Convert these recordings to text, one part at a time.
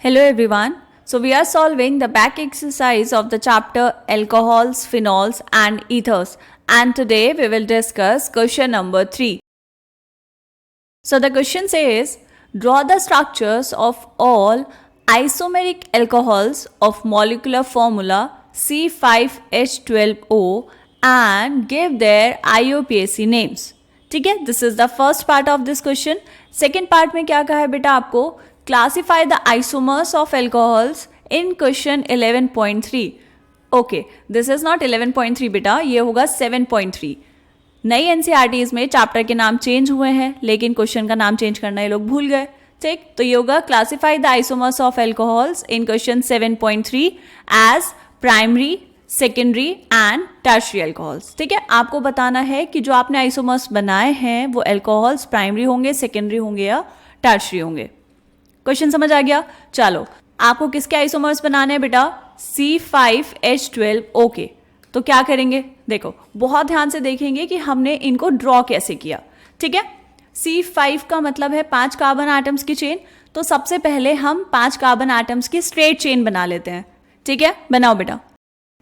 Hello everyone. So we are solving the back exercise of the chapter alcohols, phenols and ethers, and today we will discuss question number 3. So the question says, draw the structures of all isomeric alcohols of molecular formula C5H12O and give their IUPAC names. ठीक है, this is the first part of this question. Second part में क्या कहा है बेटा आपको, classify the isomers of alcohols in question 11.3. Okay, this is not 11.3 बेटा, ये होगा 7.3. नई एनसीईआरटीज में चैप्टर के नाम चेंज हुए हैं लेकिन क्वेश्चन का नाम चेंज करना ये लोग भूल गए. ठीक, तो ये होगा classify the isomers of alcohols in question 7.3 as primary, secondary and tertiary alcohols. ठीक है, आपको बताना है कि जो आपने आइसोमर्स बनाए हैं वो अल्कोहल्स प्राइमरी होंगे, सेकेंडरी होंगे या टर्शियरी होंगे. क्वेश्चन समझ आ गया. चलो, आपको किसके आइसोमर्स बनाने हैं बेटा, C5H12O के. तो क्या करेंगे, देखो बहुत ध्यान से देखेंगे कि हमने इनको ड्रॉ कैसे किया. ठीक है, C5 का मतलब है 5 कार्बन एटम्स की चेन. तो सबसे पहले हम 5 कार्बन एटम्स की स्ट्रेट चेन बना लेते हैं. ठीक है, बनाओ बेटा.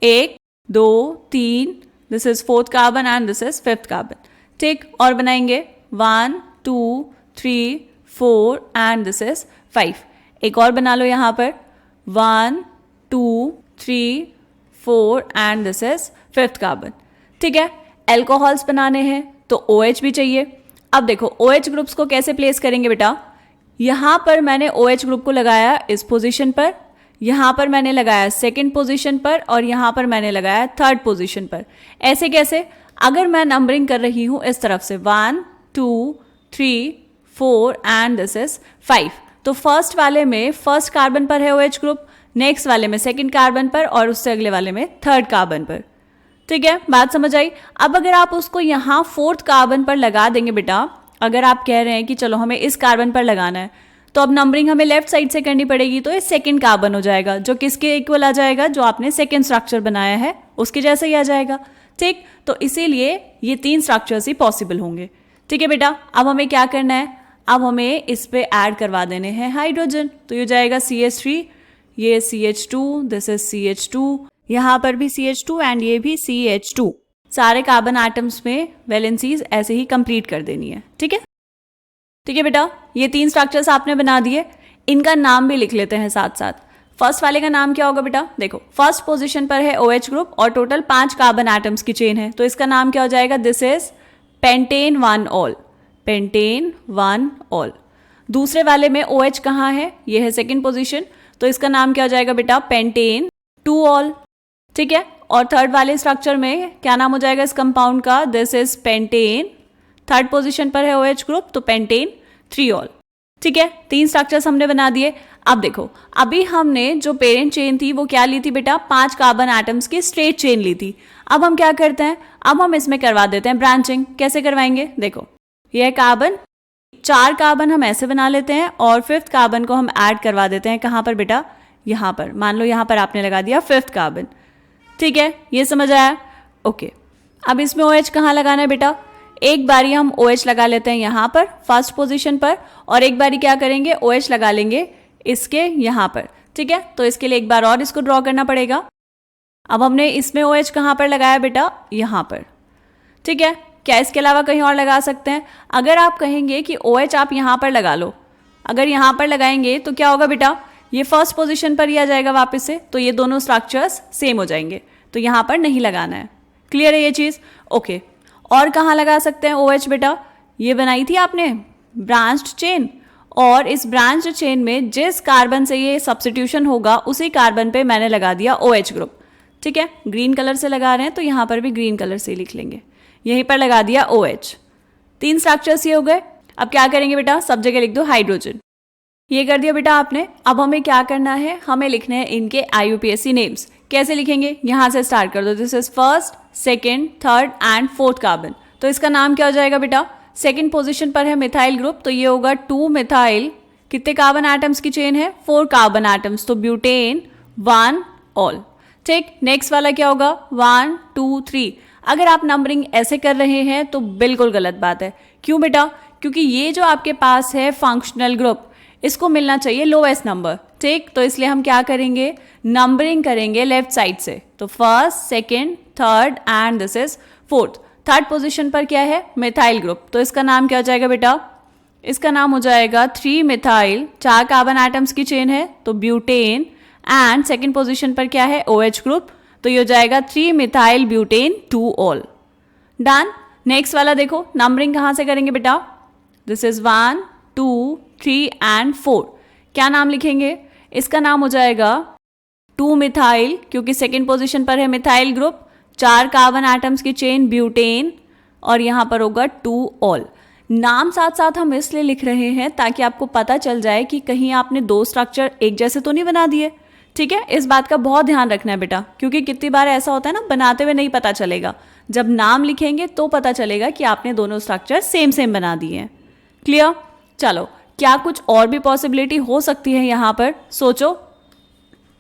1 2 3, this is 4th carbon and this is 5th carbon. ठीक, और बनाएंगे 1 2 3 4 एंड दिस इज 5. एक और बना लो यहाँ पर 1 2 3 4 and this is 5th carbon. ठीक है, एल्कोहल्स बनाने हैं तो OH भी चाहिए. अब देखो OH ग्रुप्स को कैसे प्लेस करेंगे बेटा, यहाँ पर मैंने OH ग्रुप को लगाया इस पोजीशन पर, यहाँ पर मैंने लगाया सेकंड पोजीशन पर और यहाँ पर मैंने लगाया थर्ड पोजीशन पर. ऐसे कैसे, अगर मैं नंबरिंग कर रही हूँ इस तरफ से 1 2 3 4 एंड दिस इज 5, तो फर्स्ट वाले में फर्स्ट कार्बन पर है OH ग्रुप, नेक्स्ट वाले में सेकंड कार्बन पर और उससे अगले वाले में थर्ड कार्बन पर. ठीक है, बात समझ आई. अब अगर आप उसको यहाँ 4th कार्बन पर लगा देंगे बेटा, अगर आप कह रहे हैं कि चलो हमें इस कार्बन पर लगाना है, तो अब नंबरिंग हमें लेफ्ट साइड से करनी पड़ेगी. तो ये सेकंड कार्बन हो जाएगा जो किसके इक्वल आ जाएगा, जो आपने सेकंड स्ट्रक्चर बनाया है उसके जैसा ही आ जाएगा. ठीक, तो इसीलिए ये 3 स्ट्रक्चर्स ही पॉसिबल होंगे. ठीक है बेटा, अब हमें क्या करना है, अब हमें इस पे ऐड करवा देने हैं हाइड्रोजन. तो ये हो जाएगा CH3, ये CH2, दिस इज CH2, यहाँ पर भी CH2 एंड ये भी CH2. सारे कार्बन एटम्स में वैलेंसीज ऐसे ही कंप्लीट कर देनी है. ठीक है, ठीक है बेटा, ये 3 स्ट्रक्चर्स आपने बना दिए. इनका नाम भी लिख लेते हैं साथ साथ. फर्स्ट वाले का नाम क्या होगा बेटा, देखो फर्स्ट पोजीशन पर है OH ग्रुप और टोटल 5 कार्बन एटम्स की चेन है, तो इसका नाम क्या हो जाएगा, this is pentane 1 all, pentane 1 all. दूसरे वाले में OH कहाँ है, ये है सेकेंड पोजीशन, तो इसका नाम क्या हो जाएगा बेटा, पेंटेन 2 ऑल. ठीक है, और थर्ड वाले स्ट्रक्चर में क्या नाम हो जाएगा इस कंपाउंड का, this is pentane, third position पर है OH ग्रुप तो पेंटेन 3 ऑल. ठीक है, 3 स्ट्रक्चर्स हमने बना दिए. अब देखो, अभी हमने जो पेरेंट चेन थी वो क्या ली थी बेटा, 5 कार्बन एटम्स की स्ट्रेट चेन ली थी. अब हम क्या करते हैं, अब हम इसमें करवा देते हैं ब्रांचिंग. कैसे करवाएंगे, देखो ये है कार्बन, 4 कार्बन हम ऐसे बना लेते हैं और 5th कार्बन को हम ऐड करवा देते हैं. कहाँ पर बेटा, यहाँ पर. मान लो यहाँ पर आपने लगा दिया 5th कार्बन. ठीक है, ये समझ आया. ओके, अब इसमें OH कहाँ लगाना है बेटा, एक बारी हम OH लगा लेते हैं यहाँ पर फर्स्ट पोजीशन पर और एक बारी क्या करेंगे, OH लगा लेंगे इसके यहाँ पर. ठीक है, तो इसके लिए एक बार और इसको ड्रॉ करना पड़ेगा. अब हमने इसमें OH कहाँ पर लगाया बेटा, यहाँ पर. ठीक है, क्या इसके अलावा कहीं और लगा सकते हैं, अगर आप कहेंगे कि OH आप यहाँ पर लगा लो, अगर यहाँ पर लगाएंगे तो क्या होगा बेटा, ये फर्स्ट पोजीशन पर ही आ जाएगा वापस से, तो ये दोनों स्ट्रक्चर्स सेम हो जाएंगे, तो यहाँ पर नहीं लगाना है. क्लियर है ये चीज़. ओके, और कहाँ लगा सकते हैं OH बेटा, ये बनाई थी आपने ब्रांच्ड चेन, और इस ब्रांच्ड चेन में जिस कार्बन से ये सब्स्टिट्यूशन होगा उसी कार्बन पे मैंने लगा दिया OH ग्रुप. ठीक है, ग्रीन कलर से लगा रहे हैं तो यहाँ पर भी ग्रीन कलर से लिख लेंगे, यहीं पर लगा दिया OH. 3 स्ट्रक्चर्स ये हो गए. अब क्या करेंगे बेटा, सब जगह लिख दो हाइड्रोजन. ये कर दिया बेटा आपने. अब हमें क्या करना है, हमें लिखने हैं इनके IUPAC नेम्स. कैसे लिखेंगे, यहाँ से स्टार्ट कर दो, this is first, second, third and 4th carbon. तो इसका नाम क्या हो जाएगा बेटा, सेकेंड पोजीशन पर है मिथाइल ग्रुप, तो ये होगा 2 मिथाइल, कितने कार्बन एटम्स की चेन है, 4 कार्बन एटम्स, तो ब्यूटेन 1 ऑल. ठीक, नेक्स्ट वाला क्या होगा, 1 2 3. अगर आप नंबरिंग ऐसे कर रहे हैं तो बिल्कुल गलत बात है. क्यों बेटा, क्योंकि ये जो आपके पास है फंक्शनल ग्रुप, इसको मिलना चाहिए लोएस्ट नंबर. ठीक, तो इसलिए हम क्या करेंगे, नंबरिंग करेंगे लेफ्ट साइड से। तो first, second, third and this is fourth. Third position पर क्या है, मिथाइल ग्रुप, तो इसका नाम क्या हो जाएगा बेटा, इसका नाम हो जाएगा 3 मिथाइल, 4 कार्बन एटम्स की चेन है तो ब्यूटेन। एंड सेकेंड पोजीशन पर क्या है, OH ग्रुप, तो ये हो जाएगा 3 methyl butane 2 all. Done. Next वाला देखो, नंबरिंग कहां से करेंगे बेटा, दिस इज 1 2 3 एंड 4। क्या नाम लिखेंगे, इसका नाम हो जाएगा 2 मिथाइल, क्योंकि सेकेंड पोजीशन पर है मिथाइल ग्रुप, 4 कार्बन एटम्स की चेन ब्यूटेन, और यहां पर होगा 2 ऑल। नाम साथ साथ हम इसलिए लिख रहे हैं ताकि आपको पता चल जाए कि कहीं आपने 2 स्ट्रक्चर एक जैसे तो नहीं बना दिए। ठीक है, इस बात का बहुत ध्यान रखना है बेटा, क्योंकि कितनी बार ऐसा होता है ना, बनाते हुए नहीं पता चलेगा, जब नाम लिखेंगे तो पता चलेगा कि आपने दोनों स्ट्रक्चर सेम सेम बना दिए हैं। क्लियर। चलो, क्या कुछ और भी पॉसिबिलिटी हो सकती है यहाँ पर, सोचो।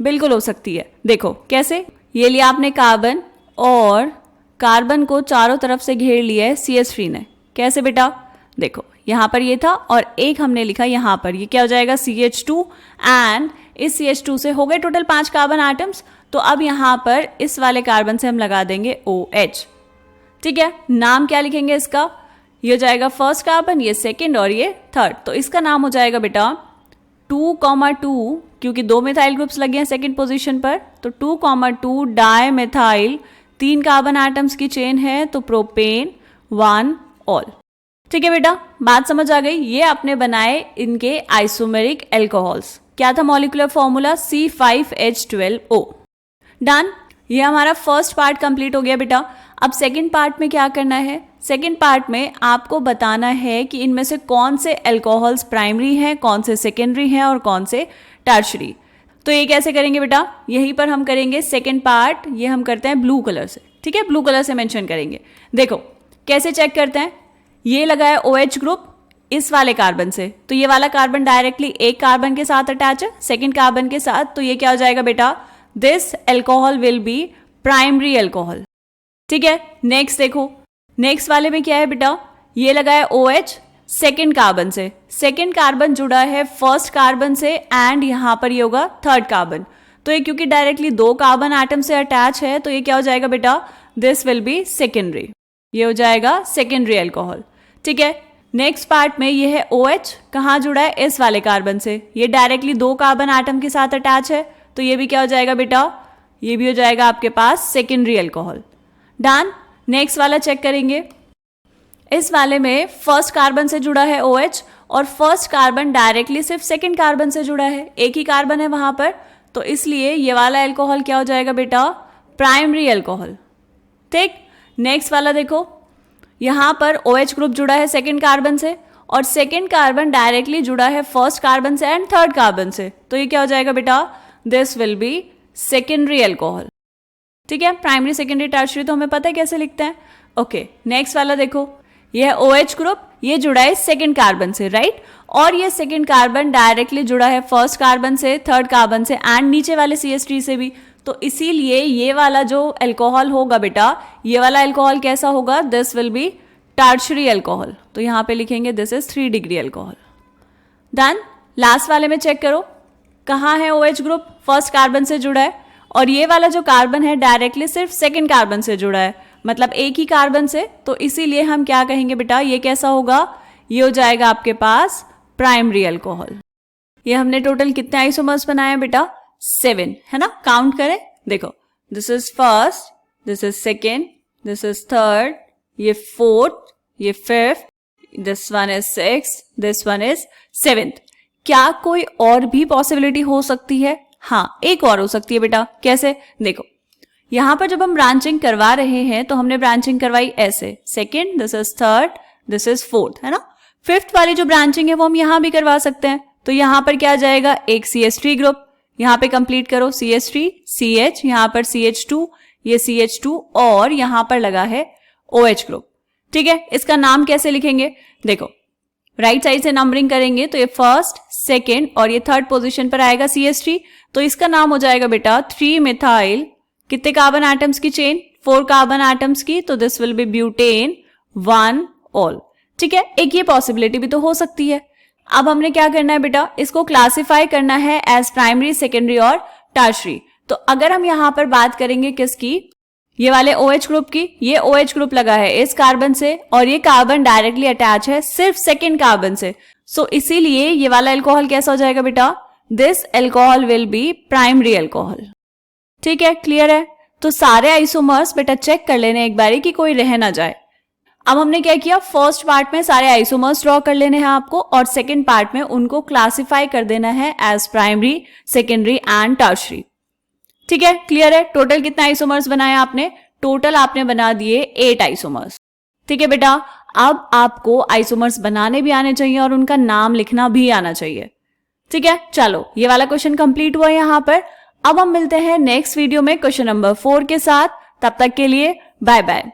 बिल्कुल हो सकती है। देखो कैसे, ये लिया आपने कार्बन, और कार्बन को चारों तरफ से घेर लिया है CH3 ने। कैसे बेटा, देखो यहाँ पर ये था और एक हमने लिखा यहाँ पर, ये क्या हो जाएगा CH2, एंड इस CH2 से हो गए टोटल 5 कार्बन एटम्स। तो अब यहाँ पर इस वाले कार्बन से हम लगा देंगे OH। ठीक है, नाम क्या लिखेंगे इसका, ये हो जाएगा फर्स्ट कार्बन, ये सेकंड और ये थर्ड, तो इसका नाम हो जाएगा बेटा 2,2, क्योंकि 2 मिथाइल ग्रुप्स लगे हैं सेकंड पोजीशन पर, तो 2,2 डाई मिथाइल, 3 कार्बन एटम्स की चेन है तो प्रोपेन 1 ऑल। ठीक है बेटा, बात समझ आ गई। ये आपने बनाए इनके आइसोमेरिक एल्कोहल्स। क्या था मॉलिक्यूलर फॉर्मूला, C5H12O। डन, ये हमारा फर्स्ट पार्ट कंप्लीट हो गया बेटा। अब सेकंड पार्ट में क्या करना है, सेकंड पार्ट में आपको बताना है कि इनमें से कौन से एल्कोहल्स प्राइमरी हैं, कौन से सेकेंडरी हैं और कौन से टर्शरी। तो ये कैसे करेंगे बेटा, यहीं पर हम करेंगे सेकंड पार्ट, ये हम करते हैं ब्लू कलर से। ठीक है, ब्लू कलर से मेंशन करेंगे। देखो कैसे चेक करते हैं, ये लगा है OH ग्रुप इस वाले कार्बन से, तो ये वाला कार्बन डायरेक्टली एक कार्बन के साथ अटैच है सेकेंड कार्बन के साथ, तो ये क्या हो जाएगा बेटा, this alcohol will be primary alcohol. ठीक है, नेक्स्ट देखो, नेक्स्ट वाले में क्या है बेटा, ये लगा है OH सेकेंड कार्बन से, सेकेंड कार्बन जुड़ा है फर्स्ट कार्बन से, एंड यहां पर ये होगा थर्ड कार्बन, तो ये क्योंकि डायरेक्टली 2 कार्बन एटम से अटैच है तो ये क्या हो जाएगा बेटा, दिस विल बी सेकेंडरी, ये हो जाएगा सेकेंडरी एल्कोहल। ठीक है, नेक्स्ट पार्ट में ये है OH, कहाँ जुड़ा है, इस वाले कार्बन से, ये डायरेक्टली 2 कार्बन एटम के साथ अटैच है, तो ये भी क्या हो जाएगा बेटा, ये भी हो जाएगा आपके पास सेकेंडरी एल्कोहल। डन। नेक्स्ट वाला चेक करेंगे, इस वाले में फर्स्ट कार्बन से जुड़ा है OH, और फर्स्ट कार्बन डायरेक्टली सिर्फ सेकेंड कार्बन से जुड़ा है, एक ही कार्बन है वहां पर, तो इसलिए ये वाला एल्कोहल क्या हो जाएगा बेटा, प्राइमरी एल्कोहल। ठीक, नेक्स्ट वाला देखो, यहां पर OH ग्रुप जुड़ा है सेकेंड कार्बन से, और सेकेंड कार्बन डायरेक्टली जुड़ा है फर्स्ट कार्बन से एंड थर्ड कार्बन से, तो ये क्या हो जाएगा बेटा, this will be secondary alcohol. ठीक है, प्राइमरी सेकेंडरी टर्शरी तो हमें पता है कैसे लिखते हैं। ओके, नेक्स्ट वाला देखो, ये है OH ग्रुप, ये जुड़ा है सेकेंड कार्बन से, राइट, और ये सेकेंड कार्बन डायरेक्टली जुड़ा है फर्स्ट कार्बन से, थर्ड कार्बन से, एंड नीचे वाले CH3 से भी, तो इसीलिए ये वाला जो एल्कोहल होगा बेटा, ये वाला एल्कोहल कैसा होगा, this will be tertiary alcohol, तो यहां पे लिखेंगे this is 3 degree alcohol. Done. Last वाले में चेक करो, कहाँ है OH ग्रुप, फर्स्ट कार्बन से जुड़ा है, और ये वाला जो कार्बन है डायरेक्टली सिर्फ सेकेंड कार्बन से जुड़ा है, मतलब एक ही कार्बन से, तो इसीलिए हम क्या कहेंगे बेटा, ये कैसा होगा, ये हो जाएगा आपके पास प्राइमरी अल्कोहल। ये हमने टोटल कितने आइसोमर्स बनाए बेटा, 7, है ना। काउंट करें, देखो this is first, this is second, this is third, ये फोर्थ, ये fifth, this one is sixth, this one is seventh. क्या कोई और भी पॉसिबिलिटी हो सकती है? हाँ, एक और हो सकती है बेटा। कैसे? देखो यहां पर जब हम ब्रांचिंग करवा रहे हैं तो हमने ब्रांचिंग करवाई ऐसे, second, this is third, this is fourth, है ना। फिफ्थ वाली जो ब्रांचिंग है वो हम यहां भी करवा सकते हैं। तो यहां पर क्या आ जाएगा, एक CH3 ग्रुप, यहां पे कंप्लीट करो, CH3, CH, यहां पर CH2, ये CH2 और यहां पर लगा है OH ग्रुप। ठीक है, इसका नाम कैसे लिखेंगे? देखो राइट साइड से नंबरिंग करेंगे तो ये फर्स्ट, सेकेंड और ये थर्ड पोजीशन पर आएगा CH3, तो इसका नाम हो जाएगा बेटा 3 मिथाइल, कितने कार्बन एटम्स की चेन, 4 कार्बन एटम्स की, तो this will be butane 1 all. ठीक है, एक ये पॉसिबिलिटी भी तो हो सकती है। अब हमने क्या करना है बेटा, इसको क्लासिफाई करना है एज प्राइमरी, सेकेंडरी और टर्शरी। तो अगर हम यहां पर बात करेंगे किसकी, ये वाले OH ग्रुप की, ये OH ग्रुप लगा है इस कार्बन से और ये कार्बन डायरेक्टली अटैच है सिर्फ सेकेंड कार्बन से। सो इसीलिए ये वाला एल्कोहल कैसा हो जाएगा बेटा, this alcohol will be primary alcohol. ठीक है, क्लियर है। तो सारे आइसोमर्स बेटा चेक कर लेने एक बारी कि कोई रह ना जाए। अब हमने क्या किया, फर्स्ट पार्ट में सारे आइसोमर्स ड्रॉ कर लेने हैं आपको और सेकंड पार्ट में उनको क्लासिफाई कर देना है as primary, secondary and tertiary. ठीक है, क्लियर है। टोटल कितना आइसोमर्स बनाया आपने, टोटल आपने बना दिए 8 आइसोमर्स। ठीक है बेटा, अब आपको आइसोमर्स बनाने भी आने चाहिए और उनका नाम लिखना भी आना चाहिए। ठीक है, चलो ये वाला क्वेश्चन कंप्लीट हुआ यहां पर। अब हम मिलते हैं नेक्स्ट वीडियो में क्वेश्चन नंबर 4 के साथ। तब तक के लिए बाय बाय।